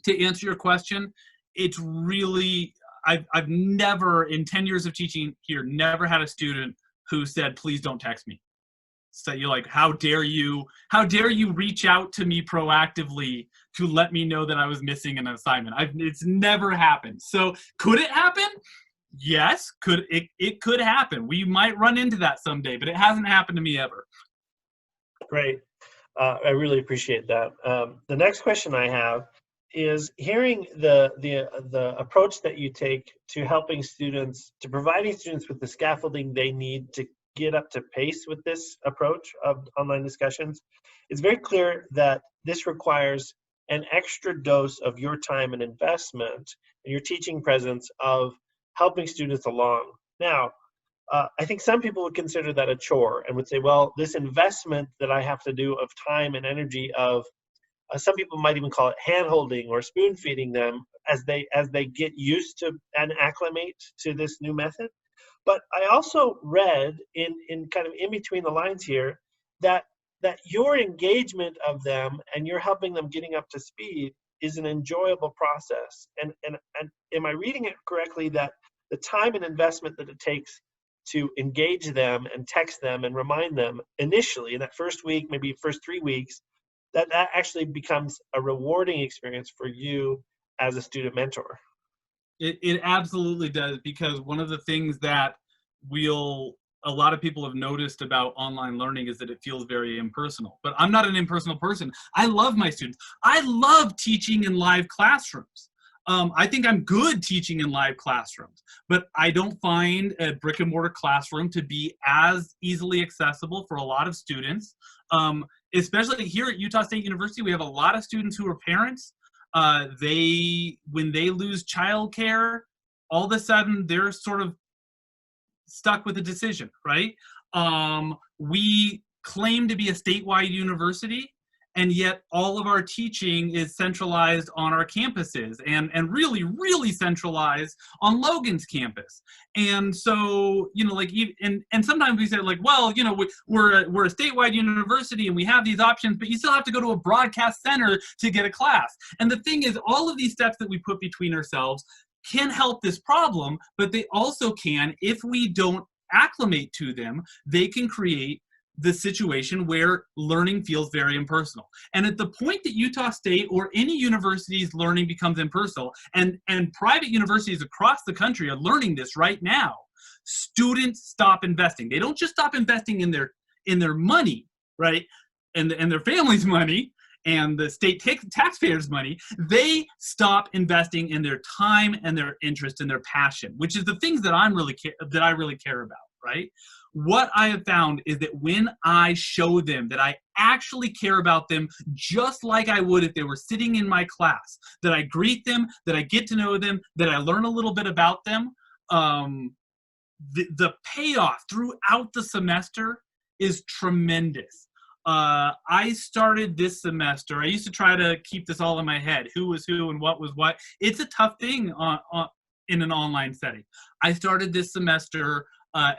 B: to answer your question, it's really, I've never, in 10 years of teaching here, never had a student who said, please don't text me. So you're like, how dare you reach out to me proactively to let me know that I was missing an assignment? It's never happened. So could it happen? Yes, it could happen. We might run into that someday, but it hasn't happened to me ever.
A: Great. I really appreciate that. The next question I have is hearing the approach that you take to helping students, to providing students with the scaffolding they need to get up to pace with this approach of online discussions. It's very clear that this requires an extra dose of your time and investment and your teaching presence of helping students along. Now, I think some people would consider that a chore and would say, well, this investment that I have to do of time and energy of, some people might even call it hand-holding or spoon-feeding them as they get used to and acclimate to this new method. But I also read in kind of in between the lines here that your engagement of them and you're helping them getting up to speed is an enjoyable process. And am I reading it correctly that the time and investment that it takes to engage them and text them and remind them initially in that first week, maybe first 3 weeks, that actually becomes a rewarding experience for you as a student mentor?
B: It absolutely does, because one of the things that a lot of people have noticed about online learning is that it feels very impersonal. But I'm not an impersonal person. I love my students. I love teaching in live classrooms. I think I'm good teaching in live classrooms, but I don't find a brick and mortar classroom to be as easily accessible for a lot of students. Especially here at Utah State University, we have a lot of students who are parents. When they lose childcare, all of a sudden they're sort of stuck with a decision, right? We claim to be a statewide university, and yet all of our teaching is centralized on our campuses, and really, really centralized on Logan's campus. And so, like, and sometimes we say, like, well, we're a statewide university and we have these options, but you still have to go to a broadcast center to get a class. And the thing is, all of these steps that we put between ourselves can help this problem, but they also can, if we don't acclimate to them, they can create the situation where learning feels very impersonal. And at the point that Utah State or any university's learning becomes impersonal, and private universities across the country are learning this right now, students stop investing. They don't just stop investing in their money, right, and their family's money, and the state taxpayers' money. They stop investing in their time and their interest and their passion, which is the things that I really care about, right? What I have found is that when I show them that I actually care about them just like I would if they were sitting in my class, that I greet them, that I get to know them, that I learn a little bit about them, the payoff throughout the semester is tremendous. I started this semester. I used to try to keep this all in my head, who was who and what was what. It's a tough thing in an online setting. I started this semester,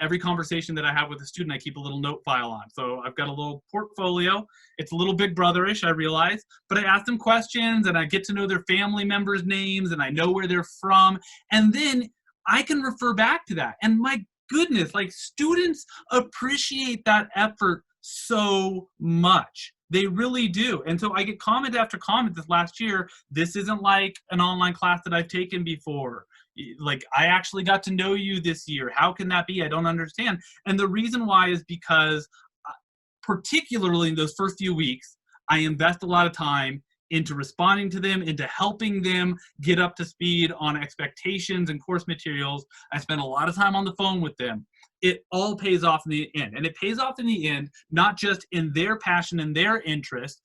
B: every conversation that I have with a student, I keep a little note file on. So I've got a little portfolio. It's a little Big Brother-ish, I realize, but I ask them questions and I get to know their family members' names and I know where they're from. And then I can refer back to that. And my goodness, like, students appreciate that effort so much. They really do. And so I get comment after comment this last year, this isn't like an online class that I've taken before. Like, I actually got to know you this year. How can that be? I don't understand. And the reason why is because, particularly in those first few weeks, I invest a lot of time into responding to them, into helping them get up to speed on expectations and course materials. I spend a lot of time on the phone with them. It all pays off in the end. And it pays off in the end, not just in their passion and their interest,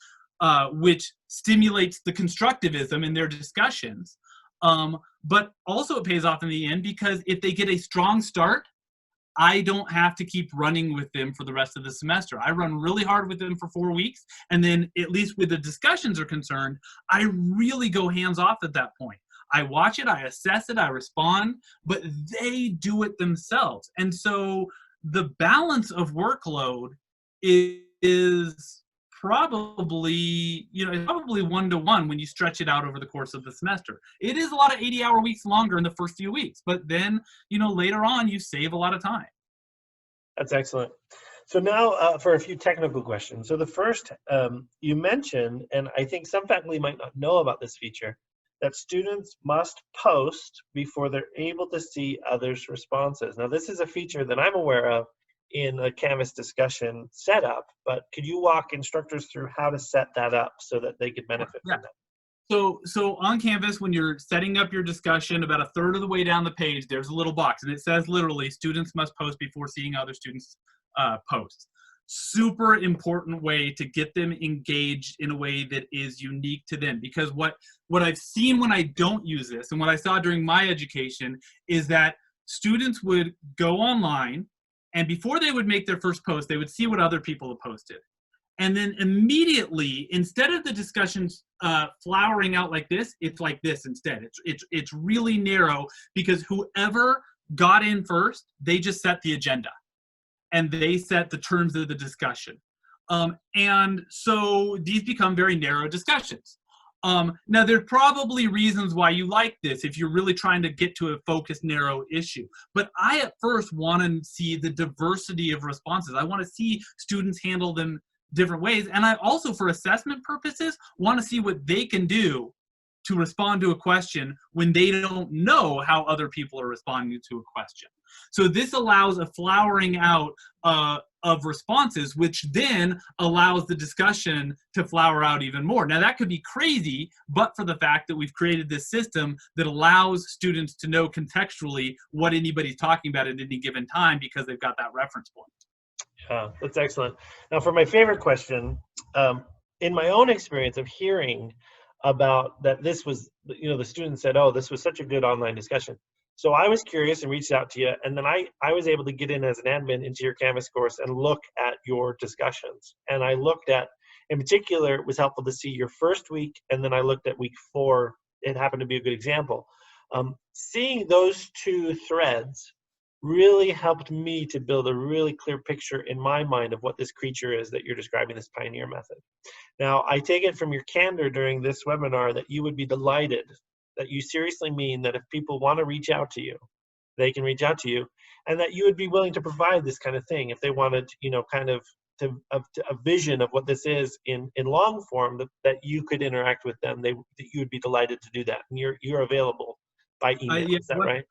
B: which stimulates the constructivism in their discussions, but also it pays off in the end because if they get a strong start, I don't have to keep running with them for the rest of the semester. I run really hard with them for 4 weeks, and then at least with the discussions are concerned, I really go hands off at that point. I watch it, I assess it, I respond, but they do it themselves. And so the balance of workload is probably, probably 1-to-1 when you stretch it out over the course of the semester. It is a lot of 80-hour weeks longer in the first few weeks, but then, later on you save a lot of time.
A: That's excellent. So now for a few technical questions. So the first, you mentioned, and I think some faculty might not know about this feature, that students must post before they're able to see others' responses. Now, this is a feature that I'm aware of in a Canvas discussion setup, but could you walk instructors through how to set that up so that they could benefit from that?
B: So on Canvas, when you're setting up your discussion, about a third of the way down the page, there's a little box, and it says literally, students must post before seeing other students' posts. Super important way to get them engaged in a way that is unique to them. Because what I've seen when I don't use this, and what I saw during my education, is that students would go online, and before they would make their first post, they would see what other people have posted. And then immediately, instead of the discussions flowering out like this, it's like this instead. It's really narrow, because whoever got in first, they just set the agenda. And they set the terms of the discussion. And so these become very narrow discussions. Now, there's probably reasons why you like this if you're really trying to get to a focused, narrow issue. But I at first want to see the diversity of responses. I want to see students handle them different ways. And I also, for assessment purposes, want to see what they can do to respond to a question when they don't know how other people are responding to a question. So this allows a flowering out of responses, which then allows the discussion to flower out even more. Now, that could be crazy, but for the fact that we've created this system that allows students to know contextually what anybody's talking about at any given time, because they've got that reference point.
A: Yeah, that's excellent. Now, for my favorite question, in my own experience of hearing about that, this was, the students said, oh, this was such a good online discussion. So I was curious and reached out to you, and then I was able to get in as an admin into your Canvas course and look at your discussions. And I looked at, In particular, it was helpful to see your first week, and then I looked at week 4. It happened to be a good example. Seeing those two threads really helped me to build a really clear picture in my mind of what this creature is that you're describing, this pioneer method. Now, I take it from your candor during this webinar that you would be delighted, that you seriously mean that if people want to reach out to you, they can reach out to you, and that you would be willing to provide this kind of thing if they wanted, kind of a vision of what this is in long form, that you could interact with them. That you would be delighted to do that, and you're available by email.
B: Yeah,
A: Is that right?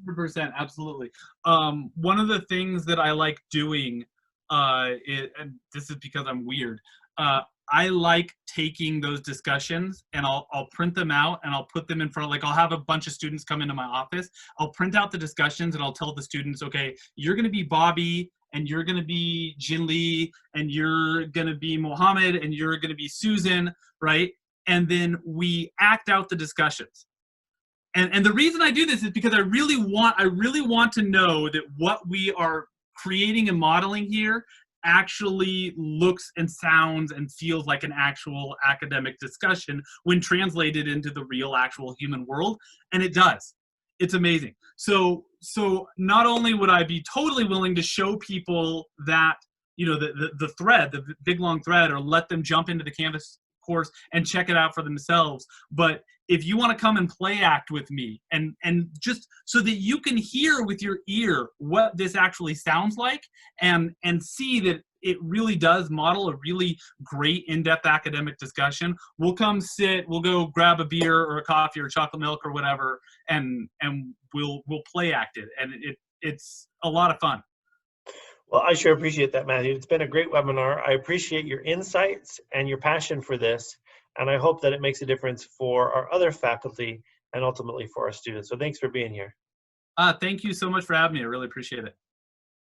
B: 100%, absolutely. One of the things that I like doing, and this is because I'm weird, I like taking those discussions and I'll print them out and I'll put them in front of, like, I'll have a bunch of students come into my office. I'll print out the discussions and I'll tell the students, okay, you're going to be Bobby and you're going to be Jin Lee and you're going to be Mohammed and you're going to be Susan, right? And then we act out the discussions. And the reason I do this is because I really want to know that what we are creating and modeling here actually looks and sounds and feels like an actual academic discussion when translated into the real actual human world, and it does. It's amazing. So not only would I be totally willing to show people that, the thread, the big long thread, or let them jump into the Canvas course and check it out for themselves, but if you want to come and play act with me and just so that you can hear with your ear what this actually sounds like and see that it really does model a really great in-depth academic discussion, we'll come sit, we'll go grab a beer or a coffee or chocolate milk or whatever, and we'll play act it, and it's a lot of fun.
A: Well, I sure appreciate that, Matthew. It's been a great webinar. I appreciate your insights and your passion for this, and I hope that it makes a difference for our other faculty and ultimately for our students. So thanks for being here.
B: Thank you so much for having me. I really appreciate it.